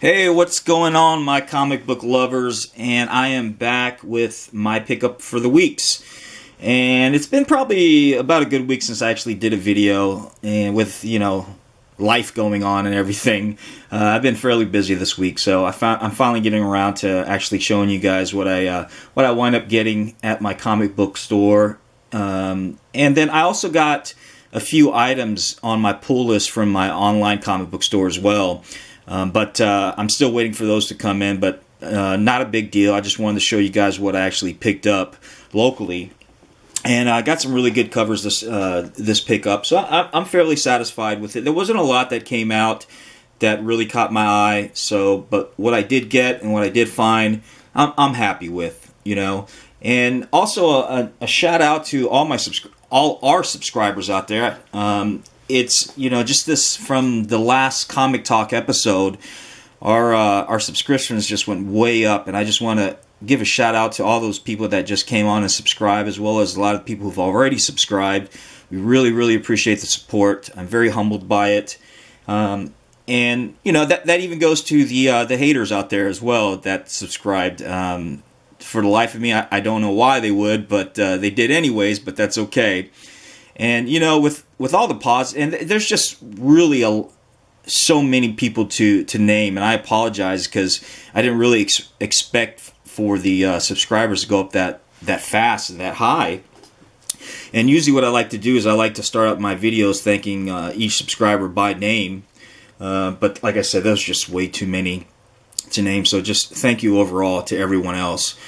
Hey, what's going on, my comic book lovers? And I am back with my pickup for the weeks. And it's been probably about a good week since I actually did a video, and with, life going on and everything. I've been fairly busy this week, so I'm finally getting around to actually showing you guys what I wind up getting at my comic book store. And then I also got a few items on my pull list from my online comic book store as well. But I'm still waiting for those to come in, but not a big deal. I just wanted to show you guys what I actually picked up locally. And I got some really good covers this pickup, so I'm fairly satisfied with it. There wasn't a lot that came out that really caught my eye, but what I did get and what I did find, I'm happy with, And also a shout out to all our subscribers out there. It's, just this from the last Comic Talk episode, our subscriptions just went way up, and I just want to give a shout out to all those people that just came on and subscribed, as well as a lot of people who've already subscribed. We really, really appreciate the support. I'm very humbled by it. And, that even goes to the haters out there as well that subscribed. For the life of me, I don't know why they would, but they did anyways, but that's okay. And, with all the and there's just really so many people to name, and I apologize because I didn't really expect for the subscribers to go up that fast and that high. And usually what I like to do is I like to start up my videos thanking each subscriber by name. But like I said, there's just way too many to name, so just thank you overall to everyone else.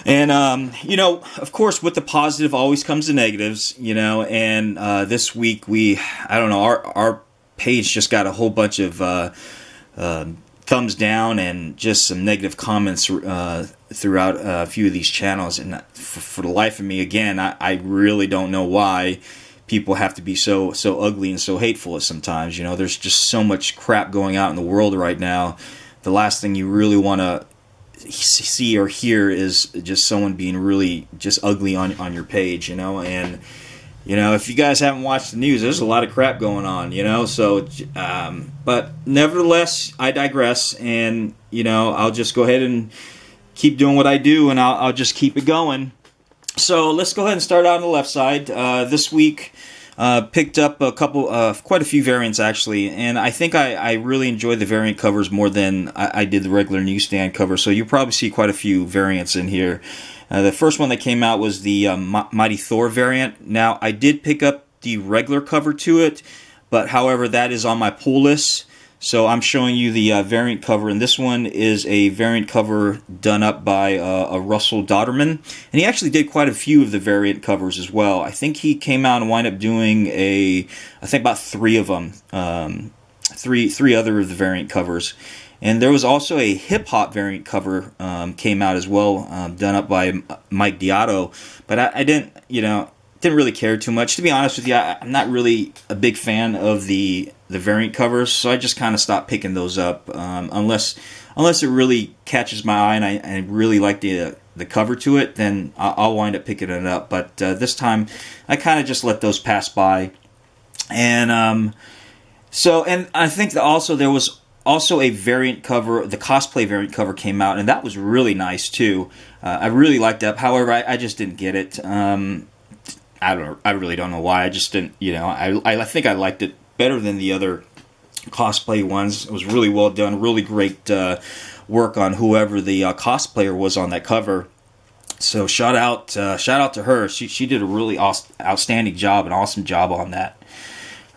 And, of course, with the positive always comes the negatives, and this week our page just got a whole bunch of thumbs down and just some negative comments throughout a few of these channels. And for the life of me, again, I really don't know why people have to be so ugly and so hateful sometimes. There's just so much crap going out in the world right now. The last thing you really want to see or hear is just someone being really just ugly on your page, and if you guys haven't watched the news, there's a lot of crap going on, so but nevertheless, I digress, and I'll just go ahead and keep doing what I do, and I'll just keep it going. So let's go ahead and start out on the left side. This week picked up quite a few variants actually, and I think I really enjoyed the variant covers more than I did the regular newsstand cover, so you'll probably see quite a few variants in here. The first one that came out was the Mighty Thor variant. Now, I did pick up the regular cover to it, but however, that is on my pull list, so I'm showing you the variant cover, and this one is a variant cover done up by a Russell Dodderman, and he actually did quite a few of the variant covers as well. I think he came out and wound up doing about 3 of them, three other of the variant covers. And there was also a hip-hop variant cover came out as well, done up by Mike Deotto, but I didn't really care too much. To be honest with you, I'm not really a big fan of the variant covers, so I just kind of stopped picking those up, unless it really catches my eye and I really like the cover to it, then I'll wind up picking it up. But this time, I kind of just let those pass by. And and I think that also there was also a variant cover, the cosplay variant cover came out, and that was really nice too. I really liked that. However, I just didn't get it. I really don't know why. I just didn't. I think I liked it better than the other cosplay ones. It was really well done. Really great work on whoever the cosplayer was on that cover. So shout out to her. She did a really outstanding job, an awesome job on that.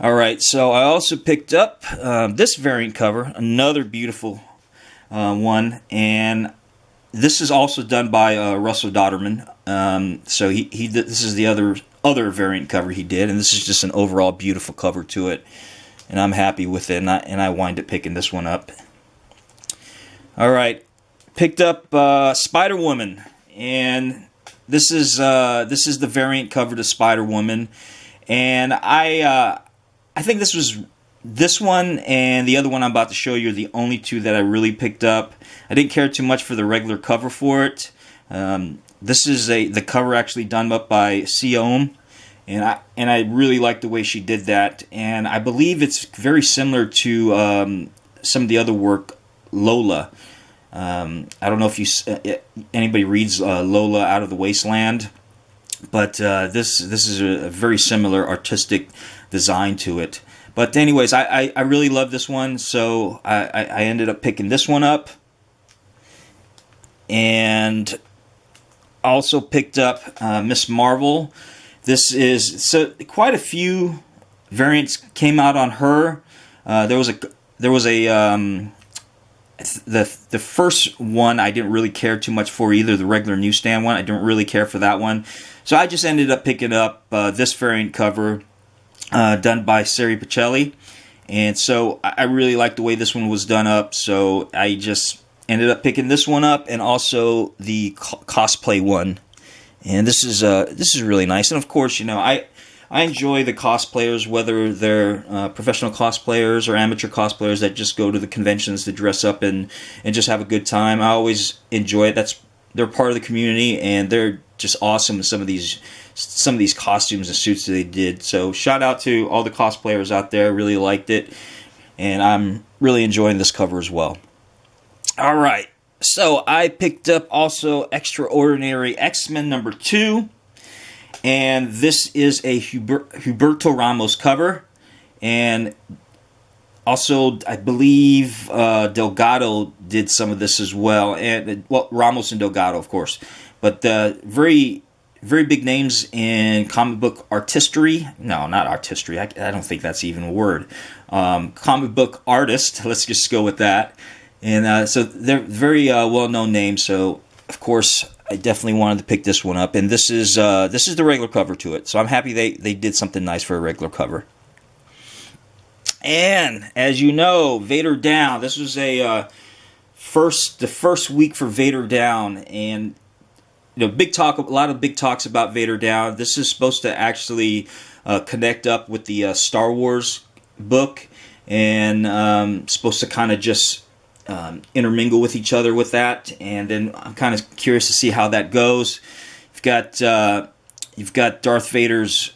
Alright, so I also picked up this variant cover, another beautiful one, and this is also done by Russell Dodderman. So this is the other variant cover he did, and this is just an overall beautiful cover to it, and I'm happy with it, and I wind up picking this one up. Alright, picked up Spider-Woman, and this is the variant cover to Spider-Woman. And I think this one and the other one I'm about to show you are the only two that I really picked up. I didn't care too much for the regular cover for it. This is the cover actually done up by Sioum, and I really like the way she did that. And I believe it's very similar to some of the other work, Lola. I don't know if anybody reads Lola Out of the Wasteland, but this is a very similar artistic design to it. But anyways, I really love this one, so I ended up picking this one up. And also picked up Miss Marvel. This is quite a few variants came out on her. There was a the first one I didn't really care too much for either. The regular newsstand one, I didn't really care for that one. So I just ended up picking up this variant cover done by Sari Pacelli. And so I really like the way this one was done up. So I just ended up picking this one up, and also the cosplay one. And this is really nice. And of course, you know, I enjoy the cosplayers, whether they're professional cosplayers or amateur cosplayers that just go to the conventions to dress up and just have a good time. I always enjoy it. They're part of the community, and they're just awesome with some of these costumes and suits that they did. So shout out to all the cosplayers out there. Really liked it, and I'm really enjoying this cover as well. All right, so I picked up also Extraordinary X-Men number 2, and this is a Humberto Ramos cover, and also I believe Delgado did some of this as well, and well, Ramos and Delgado, of course, but very big names in comic book artistry. No, not artistry. I don't think that's even a word. Comic book artist. Let's just go with that. And so they're very well-known names. So of course I definitely wanted to pick this one up. And this is the regular cover to it. So I'm happy they did something nice for a regular cover. And as you know, Vader Down. This was the first week for Vader Down, and you know, a lot of big talks about Vader Down. This is supposed to actually connect up with the Star Wars book, and supposed to kind of just intermingle with each other with that. And then I'm kind of curious to see how that goes. You've got Darth Vader's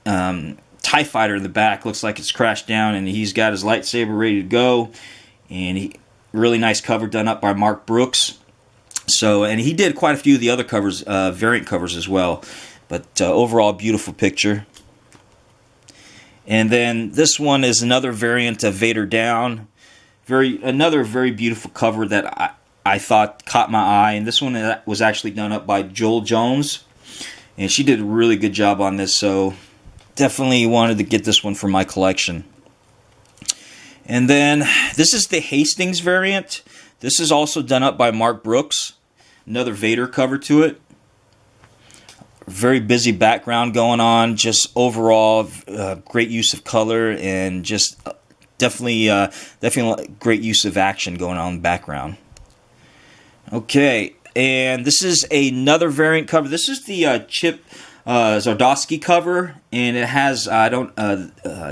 TIE fighter in the back. Looks like it's crashed down, and he's got his lightsaber ready to go. And really nice cover done up by Mark Brooks. So, and he did quite a few of the other covers, variant covers as well. But overall, beautiful picture. And then this one is another variant of Vader Down. Another very beautiful cover that I thought caught my eye. And this one was actually done up by Joel Jones. And she did a really good job on this. So definitely wanted to get this one for my collection. And then this is the Hastings variant. This is also done up by Mark Brooks. Another Vader cover to it. Very busy background going on. Just overall, great use of color, and just definitely great use of action going on in the background. Okay, and this is another variant cover. This is the Chip Zdarsky cover, and it has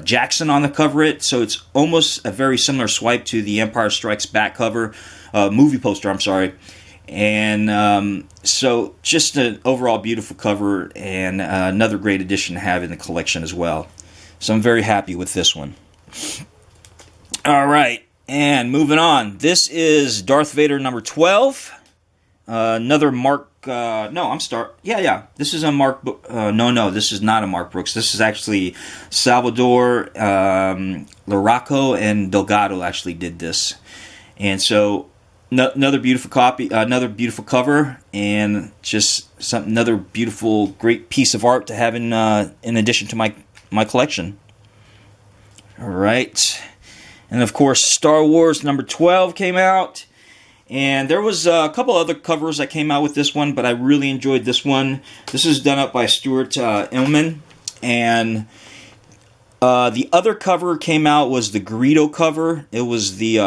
Jackson on the cover. So it's almost a very similar swipe to the Empire Strikes Back cover, movie poster. I'm sorry. And so just an overall beautiful cover, and another great addition to have in the collection as well. So I'm very happy with this one. All right, and moving on. This is Darth Vader number 12. Another Mark. This is a Mark. No, this is not a Mark Brooks. This is actually Salvador Larraco and Delgado actually did this, and so another beautiful copy, another beautiful cover, and just another beautiful, great piece of art to have in addition to my collection. All right. And of course, Star Wars number 12 came out. And there was a couple other covers that came out with this one, but I really enjoyed this one. This is done up by Stuart Illman. And the other cover came out was the Greedo cover. It was the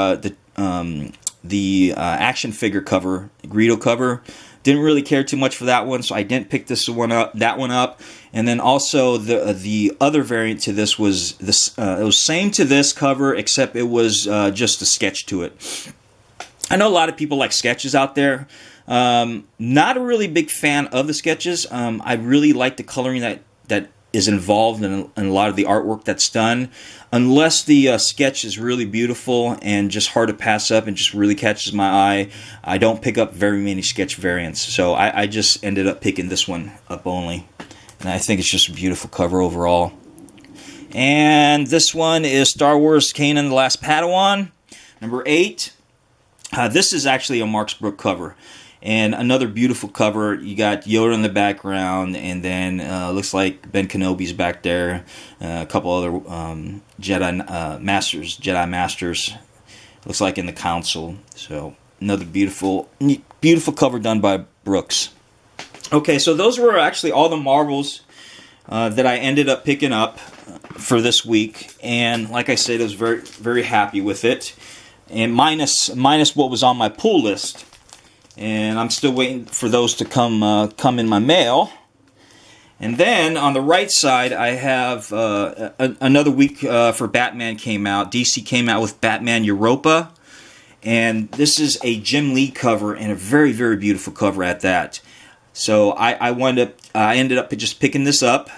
action figure cover, Greedo cover, Didn't really care too much for that one, so I didn't pick that one up. And then also the other variant to this was this. It was same to this cover, except it was just a sketch to it. I know a lot of people like sketches out there. Not a really big fan of the sketches. I really like the coloring that is involved in a lot of the artwork that's done. Unless the sketch is really beautiful and just hard to pass up and just really catches my eye, I don't pick up very many sketch variants. So I just ended up picking this one up only. And I think it's just a beautiful cover overall. And this one is Star Wars Kanan the Last Padawan, number 8. This is actually a Marks Brook cover. And another beautiful cover. You got Yoda in the background, and then looks like Ben Kenobi's back there. A couple other Jedi Masters. Looks like in the Council. So another beautiful cover done by Brooks. Okay, so those were actually all the Marvels that I ended up picking up for this week. And like I said, I was very, very happy with it. And minus what was on my pull list. And I'm still waiting for those to come in my mail. And then on the right side, I have another week for Batman came out. DC came out with Batman Europa. And this is a Jim Lee cover, and a very, very beautiful cover at that. So I ended up just picking this up,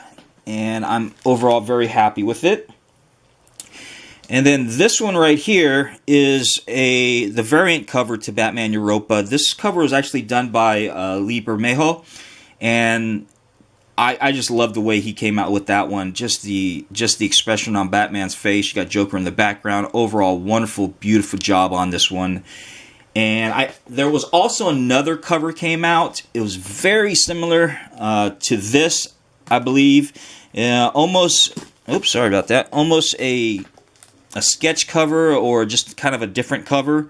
and I'm overall very happy with it. And then this one right here is the variant cover to Batman Europa. This cover was actually done by Lee Bermejo, and I just love the way he came out with that one. Just the expression on Batman's face. You got Joker in the background. Overall, wonderful, beautiful job on this one. And there was also another cover came out. It was very similar to this, I believe. Almost. Oops, sorry about that. Almost a sketch cover, or just kind of a different cover,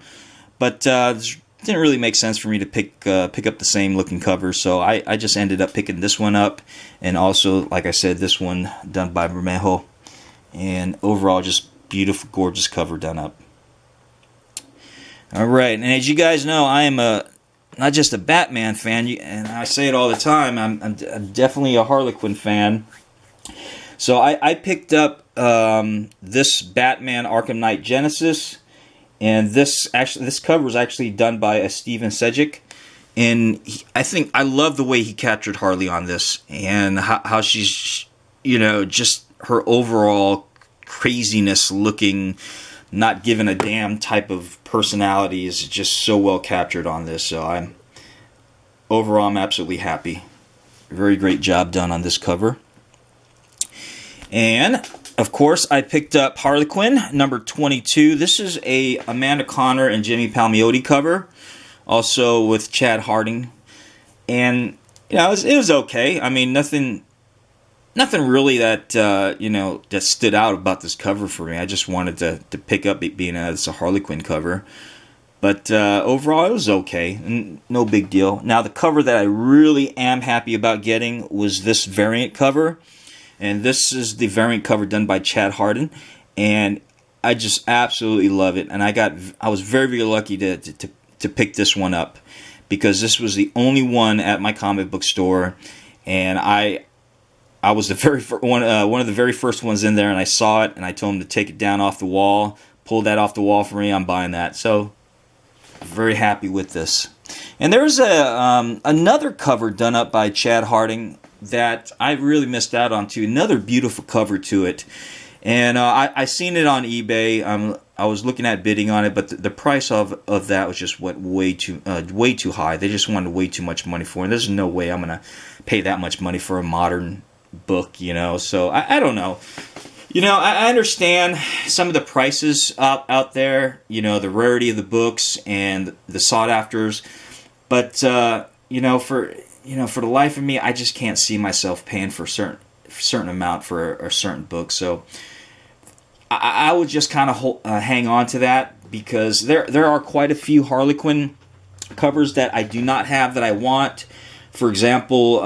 but it didn't really make sense for me to pick up the same looking cover, so I just ended up picking this one up, and also, like I said, this one done by Bermejo, and overall just beautiful, gorgeous cover done up. Alright, and as you guys know, I am not just a Batman fan, and I say it all the time, I'm definitely a Harlequin fan. So I picked up this Batman Arkham Knight Genesis, and this cover was actually done by Steven Sejic, and I love the way he captured Harley on this, and how she's, just her overall craziness looking, not giving a damn type of personality is just so well captured on this. So I'm absolutely happy. Very great job done on this cover. And, of course, I picked up Harley Quinn, number 22. This is a Amanda Conner and Jimmy Palmiotti cover, also with Chad Harding. And, it was okay. I mean, nothing really that, that stood out about this cover for me. I just wanted to pick up it being it's a Harley Quinn cover. But overall, it was okay. No big deal. Now, the cover that I really am happy about getting was this variant cover. And this is the variant cover done by Chad Hardin, and I just absolutely love it. And I was very, very lucky to pick this one up, because this was the only one at my comic book store, and I was the very one of the very first ones in there, and I saw it, and I told him to take it down off the wall, pull that off the wall for me. I'm buying that, so very happy with this. And there's another cover done up by Chad Harding that I really missed out on too. Another beautiful cover to it, and I seen it on eBay. I was looking at bidding on it, but the price of that was just way too high. They just wanted way too much money for it. And there's no way I'm gonna pay that much money for a modern book, So I don't know. I understand some of the prices out there. The rarity of the books and the sought afters, but for the life of me, I just can't see myself paying for a certain amount for a certain book. So I would just kind of hang on to that, because there are quite a few Harlequin covers that I do not have that I want. For example,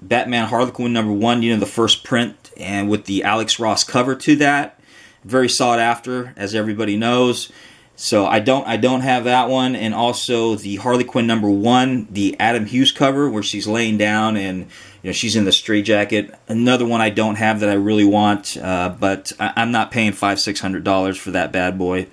Batman Harlequin number 1, the first print, and with the Alex Ross cover to that. Very sought after, as everybody knows. So I don't have that one, and also the Harley Quinn #1, the Adam Hughes cover where she's laying down and she's in the straitjacket. Another one I don't have that I really want, but I'm not paying $500-600 for that bad boy.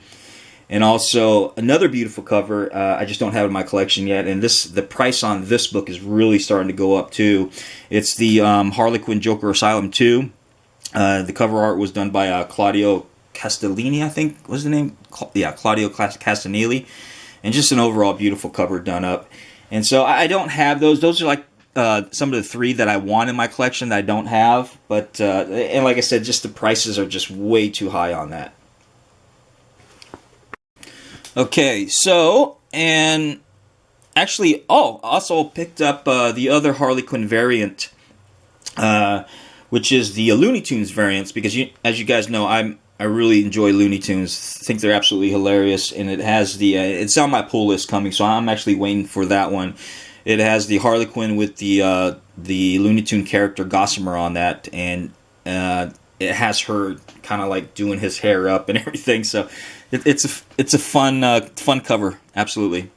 And also another beautiful cover, I just don't have it in my collection yet, and the price on this book is really starting to go up too. It's the Harley Quinn Joker Asylum 2. The cover art was done by Claudio Castellini, I think was the name. Yeah, Claudio Castellini, and just an overall beautiful cover done up. And so I don't have those. Those are like some of the 3 that I want in my collection that I don't have. But and like I said, just the prices are just way too high on that. Okay, so, and actually, also picked up the other Harley Quinn variant, which is the Looney Tunes variants, because as you guys know, I really enjoy Looney Tunes. I think they're absolutely hilarious, and it has it's on my pull list coming, so I'm actually waiting for that one. It has the Harley Quinn with the Looney Tune character Gossamer on that, and it has her kind of like doing his hair up and everything. So it's a fun cover, absolutely.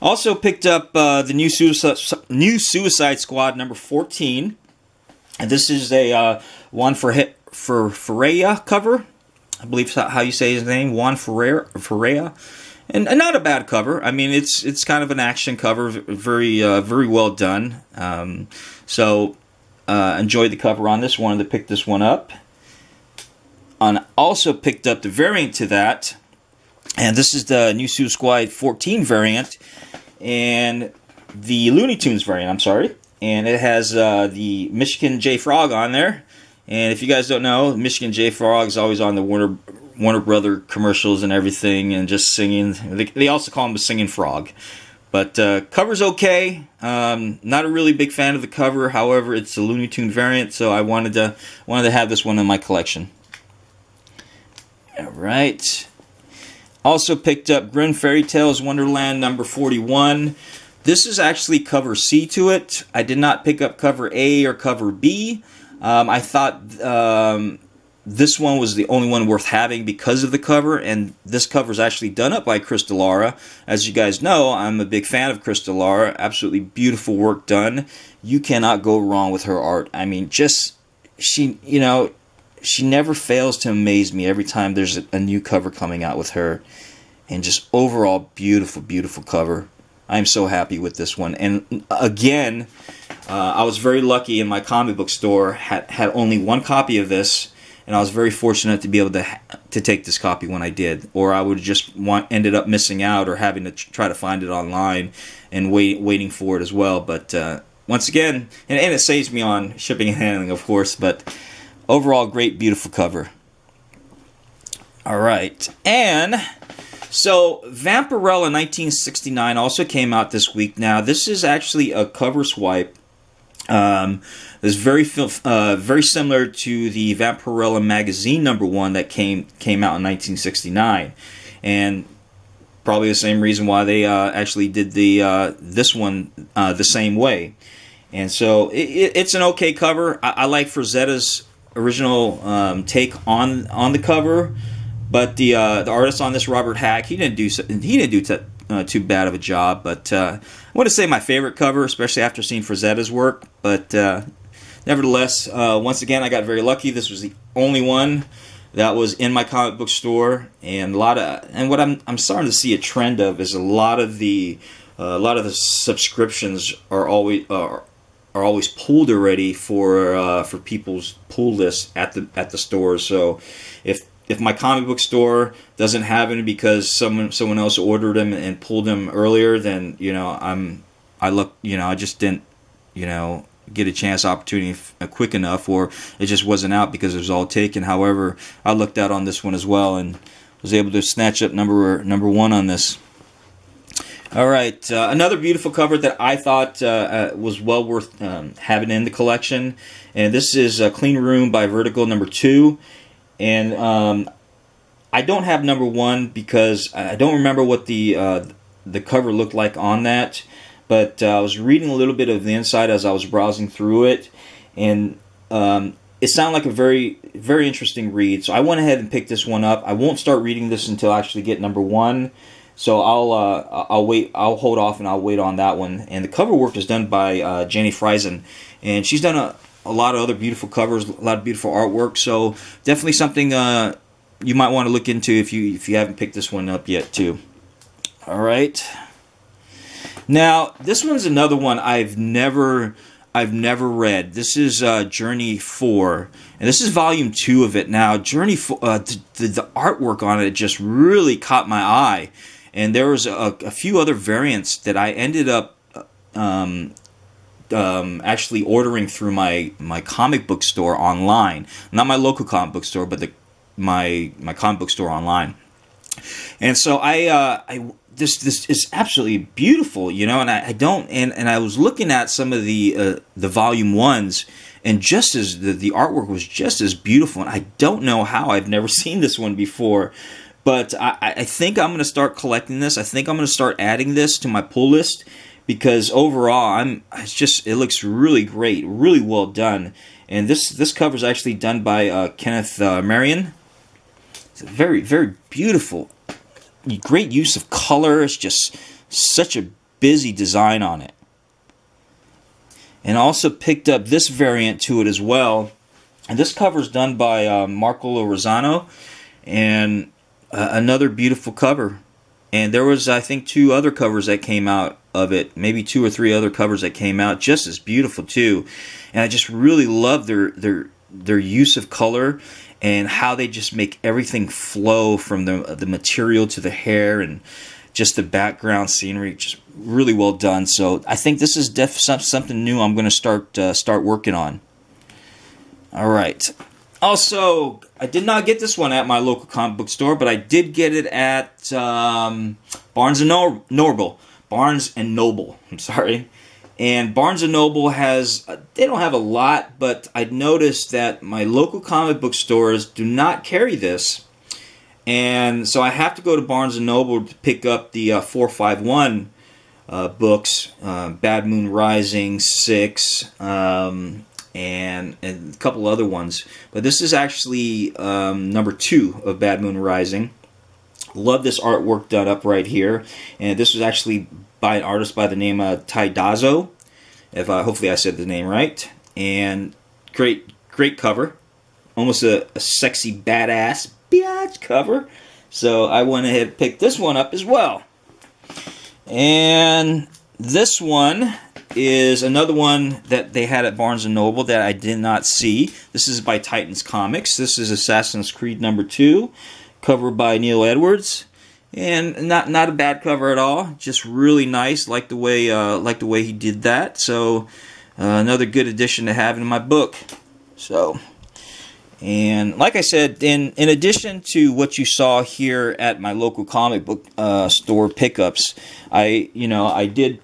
Also picked up the new Suicide Squad #14, and this is a Juan Ferreira cover. I believe that's how you say his name, Juan Ferreira. And not a bad cover. I mean, it's kind of an action cover, very well done. So enjoyed the cover on this. Wanted to pick this one up. And also picked up the variant to that, and this is the new Suicide Squad 14 variant, and the Looney Tunes variant. I'm sorry, and it has the Michigan J Frog on there. And if you guys don't know, Michigan J Frog is always on the Warner Brother commercials and everything, and just singing. They also call him the Singing Frog. But cover's okay. Not a really big fan of the cover. However, it's a Looney Tune variant, so I wanted to have this one in my collection. All right. Also picked up Grimm Fairy Tales Wonderland #41. This is actually cover C to it. I did not pick up cover A or cover B. I thought this one was the only one worth having because of the cover, and this cover is actually done up by Chris Delara. As you guys know, I'm a big fan of Chris Delara. Absolutely beautiful work done. You cannot go wrong with her art. I mean, she never fails to amaze me every time there's a new cover coming out with her. And just overall beautiful, beautiful cover. I'm so happy with this one. And again, I was very lucky in my comic book store, had only one copy of this, and I was very fortunate to be able to take this copy when I did. Or I would just ended up missing out or having to try to find it online and waiting for it as well. But once again, and it saves me on shipping and handling, of course, but overall, great, beautiful cover. All right. And so Vampirella 1969 also came out this week. Now, this is actually a cover swipe. It's very similar to the Vampirella magazine #1 that came out in 1969. And probably the same reason why they actually did this one the same way. And so it's an okay cover. I like Frazetta's original take on the cover, but the artist on this, Robert Hack, he didn't do too bad of a job. But I want to say my favorite cover, especially after seeing Frazetta's work. But nevertheless, once again, I got very lucky. This was the only one that was in my comic book store, and what I'm starting to see a trend of is a lot of the subscriptions are always pulled already for people's pull lists at the stores. So if my comic book store doesn't have any because someone else ordered them and pulled them earlier, then I just didn't get a chance opportunity quick enough, or it just wasn't out because it was all taken. However, I looked out on this one as well and was able to snatch up number 1 on this. All right, another beautiful cover that I thought was well worth having in the collection, and this is Clean Room by Vertigo #2, and I don't have #1 because I don't remember what the cover looked like on that, but I was reading a little bit of the inside as I was browsing through it, and it sounded like a very, very interesting read. So I went ahead and picked this one up. I won't start reading this until I actually get number 1. So I'll wait. I'll hold off and I'll wait on that one. And the cover work is done by Jenny Friesen, and she's done a lot of other beautiful covers, a lot of beautiful artwork. So definitely something you might want to look into if you haven't picked this one up yet too. All right. Now this one's another one I've never read. This is Journey 4, and this is volume 2 of it. Now Journey 4, the artwork on it just really caught my eye. And there was a few other variants that I ended up actually ordering through my comic book store online. Not my local comic book store, but my comic book store online. And so this is absolutely beautiful, you know. And I was looking at some of the volume 1s, and just as the artwork was just as beautiful. And I don't know how I've never seen this one before. But I think I'm going to start collecting this. I think I'm going to start adding this to my pull list, because overall, it looks really great, really well done. And this cover is actually done by Kenneth Marion. It's very, very beautiful. Great use of color. It's just such a busy design on it. And I also picked up this variant to it as well. And this cover is done by Marco Lorenzano, and another beautiful cover. And there was, I think, 2 other covers that came out of it, maybe 2 or 3 other covers that came out just as beautiful too. And I just really love their use of color and how they just make everything flow from the material to the hair and just the background scenery. Just really well done. So I think this is something new I'm going to start working on. All right. Also, I did not get this one at my local comic book store, but I did get it at Barnes and Noble. Barnes and Noble, I'm sorry. And Barnes and Noble has, they don't have a lot, but I noticed that my local comic book stores do not carry this. And so I have to go to Barnes and Noble to pick up the 451 books, Bad Moon Rising, 6, and a couple other ones. But this is actually number 2 of Bad Moon Rising. Love this artwork done up right here. And this was actually by an artist by the name of Tai Dazo. Hopefully I said the name right. And great cover. Almost a sexy badass biatch cover. So I went ahead and picked this one up as well. And this one is another one that they had at Barnes & Noble that I did not see. This is by Titans Comics. This is Assassin's Creed number 2, cover by Neil Edwards, and not a bad cover at all. Just really nice, like the way he did that. So another good addition to have in my book. So, and like I said, in addition to what you saw here at my local comic book store pickups, I did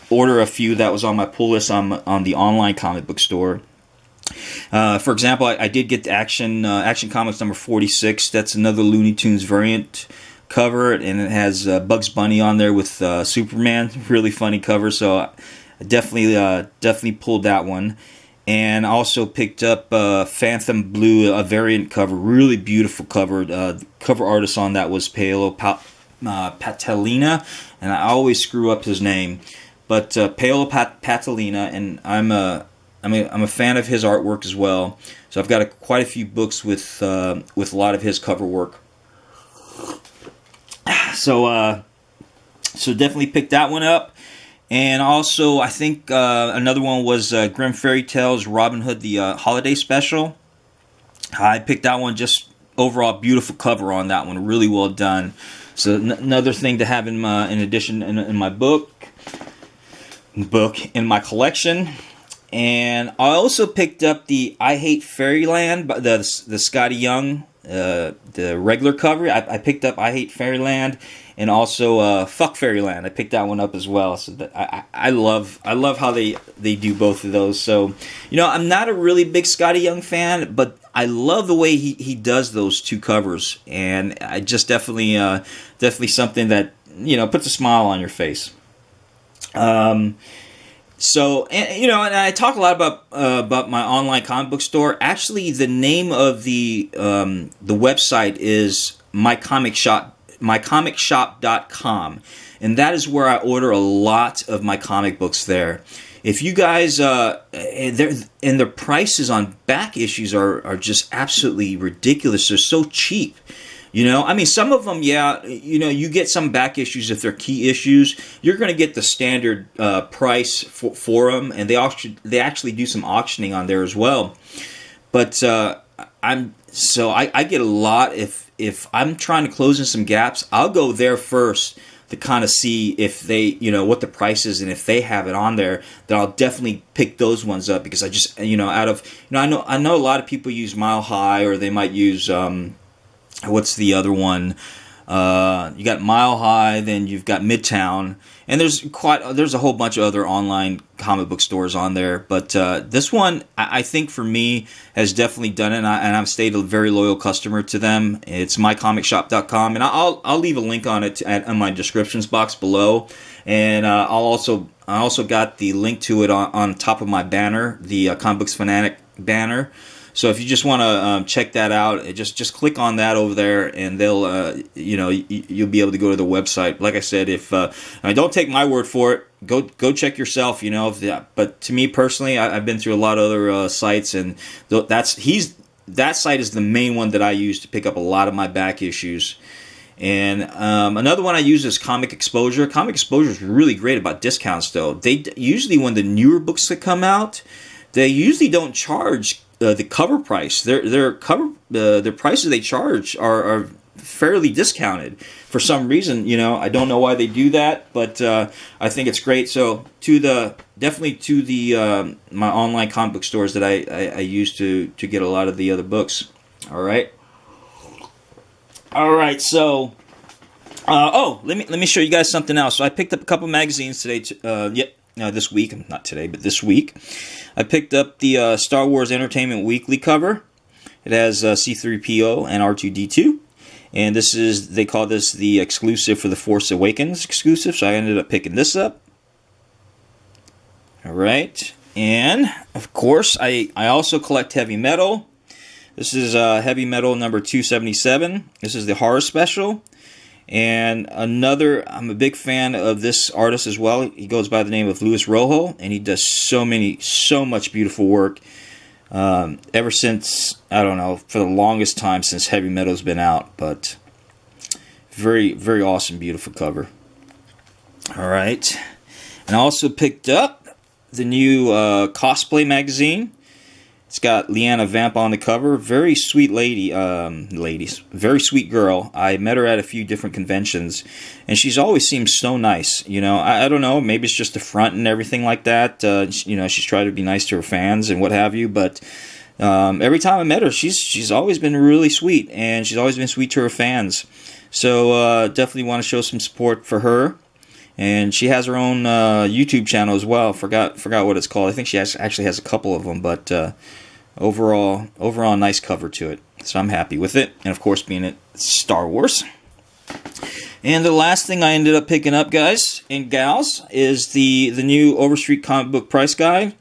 order a few that was on my pull list on the online comic book store. For example, I did get the Action Comics number 46. That's another Looney Tunes variant cover, and it has Bugs Bunny on there with Superman. Really funny cover, so I definitely pulled that one. And I also picked up Phantom Blue, a variant cover. Really beautiful cover. The cover artist on that was Paolo Patalina, and I always screw up his name. But Paolo Patalina, and I'm a fan of his artwork as well. So I've got quite a few books with a lot of his cover work. So definitely picked that one up. And also, I think another one was Grimm Fairy Tales Robin Hood, the holiday special. I picked that one. Just overall beautiful cover on that one. Really well done. So another thing to have in addition in my book in my collection. And I also picked up the I Hate Fairyland, the Scotty Young, the regular cover. I picked up I Hate Fairyland, and also Fuck Fairyland. I picked that one up as well. So I love how they do both of those. So I'm not a really big Scotty Young fan, but I love the way he does those 2 covers, and I just definitely something that puts a smile on your face. So, and, and I talk a lot about my online comic book store. Actually, the name of the website is mycomicshop.com, and that is where I order a lot of my comic books there. If you guys, and the prices on back issues are just absolutely ridiculous. They're so cheap. I mean, some of them, yeah, you get some back issues if they're key issues. You're going to get the standard price for them, and they actually do some auctioning on there as well. But I get a lot if I'm trying to close in some gaps. I'll go there first to kind of see if they, what the price is, and if they have it on there, then I'll definitely pick those ones up, because I just, I know a lot of people use Mile High, or they might use what's the other one? You got Mile High, then you've got Midtown, and there's a whole bunch of other online comic book stores on there. But this one, I think for me, has definitely done it, and I've stayed a very loyal customer to them. It's mycomicshop.com, and I'll leave a link on it in my descriptions box below, and I also got the link to it on top of my banner, the Comic Books Fanatic banner. So if you just want to check that out, just click on that over there, and they'll you'll be able to go to the website. Like I said, if don't take my word for it, go check yourself. But to me personally, I've been through a lot of other sites, and that site is the main one that I use to pick up a lot of my back issues. And another one I use is Comic Exposure. Comic Exposure is really great about discounts, though. They usually, when the newer books that come out, they usually don't charge the cover price. Their prices they charge are fairly discounted for some reason. I don't know why they do that, but I think it's great. So definitely to my online comic book stores that I use to get a lot of the other books. All right. So let me show you guys something else. So I picked up a couple magazines today. This week, not today, but this week, I picked up the Star Wars Entertainment Weekly cover. It has C-3PO and R2-D2, and they call this the exclusive for the Force Awakens exclusive, so I ended up picking this up. All right, and of course, I also collect heavy metal. This is heavy metal number 277. This is the horror special. And I'm a big fan of this artist as well. He goes by the name of Luis Rojo, and he does so much beautiful work. Ever since, I don't know, for the longest time since heavy metal's been out, but very, very awesome, beautiful cover. All right, and I also picked up the new cosplay magazine. It's got Leanna Vamp on the cover. Very sweet very sweet girl. I met her at a few different conventions, and she's always seemed so nice. I don't know, maybe it's just the front and everything like that. She's tried to be nice to her fans and what have you, but every time I met her, she's always been really sweet, and she's always been sweet to her fans. So definitely want to show some support for her. And she has her own YouTube channel as well. Forgot what it's called. I think she actually has a couple of them, but overall, nice cover to it. So I'm happy with it. And of course, being it Star Wars. And the last thing I ended up picking up, guys and gals, is the new Overstreet comic book price guide.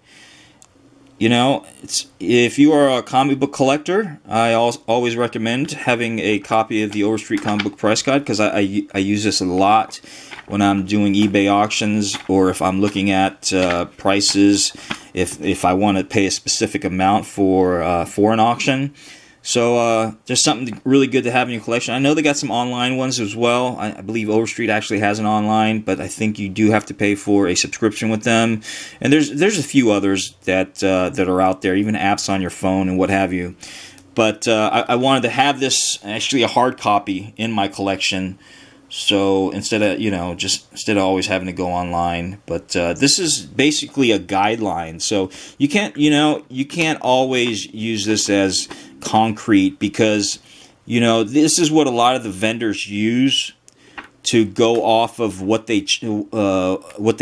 If you are a comic book collector, I always recommend having a copy of the Overstreet comic book price guide, because I use this a lot when I'm doing eBay auctions, or if I'm looking at prices, if I want to pay a specific amount for an auction. So there's something really good to have in your collection. I know they got some online ones as well. I believe Overstreet actually has an online, but I think you do have to pay for a subscription with them. And there's a few others that are out there, even apps on your phone and what have you. But I wanted to have this, actually a hard copy, in my collection. So instead of always having to go online, but this is basically a guideline. So you can't always use this as concrete, because this is what a lot of the vendors use to go off of what they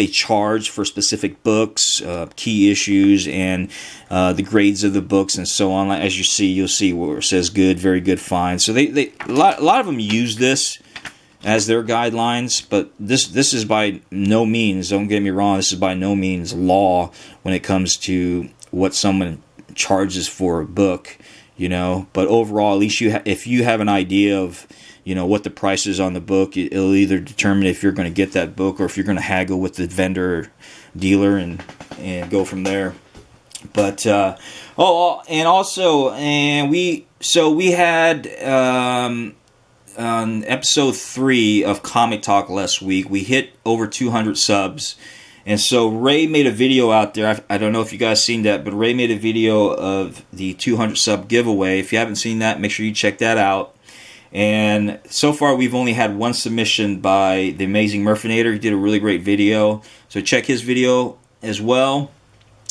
charge for specific books, key issues, and the grades of the books and so on. As you'll see where it says good, very good, fine. So they a lot of them use this as their guidelines, but this is by no means, don't get me wrong, this is by no means law when it comes to what someone charges for a book, but overall, at least if you have an idea of what the price is on the book, it'll either determine if you're going to get that book or if you're going to haggle with the vendor dealer and go from there. But we had on episode 3 of Comic Talk last week, we hit over 200 subs. And so Ray made a video out there. I don't know if you guys seen that, but Ray made a video of the 200 sub giveaway. If you haven't seen that, make sure you check that out. And so far, we've only had one submission by the Amazing Murphinator. He did a really great video. So check his video as well.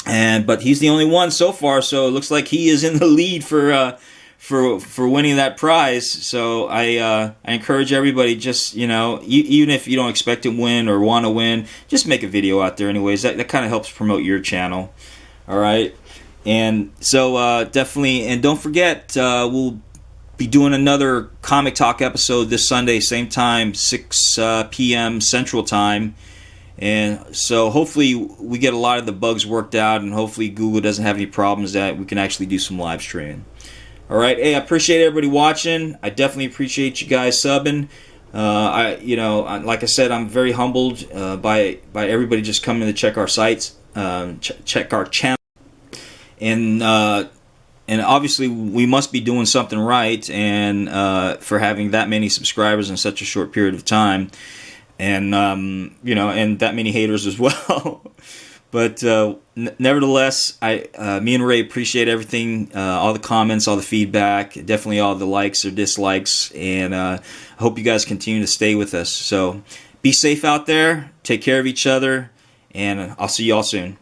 But he's the only one so far, so it looks like he is in the lead for winning that prize. So I encourage everybody, just even if you don't expect to win or want to win, just make a video out there anyways. That kind of helps promote your channel. All right, and so definitely, and don't forget, we'll be doing another Comic Talk episode this Sunday, same time, 6 p.m. Central Time. And so hopefully we get a lot of the bugs worked out, and hopefully Google doesn't have any problems that we can actually do some live streaming. All right, hey, I appreciate everybody watching. I definitely appreciate you guys subbing. Like I said, I'm very humbled by everybody just coming to check our sites, check our channel, and obviously we must be doing something right, and for having that many subscribers in such a short period of time. And and that many haters as well. But nevertheless, me and Ray appreciate everything, all the comments, all the feedback, definitely all the likes or dislikes, and I hope you guys continue to stay with us. So be safe out there, take care of each other, and I'll see you all soon.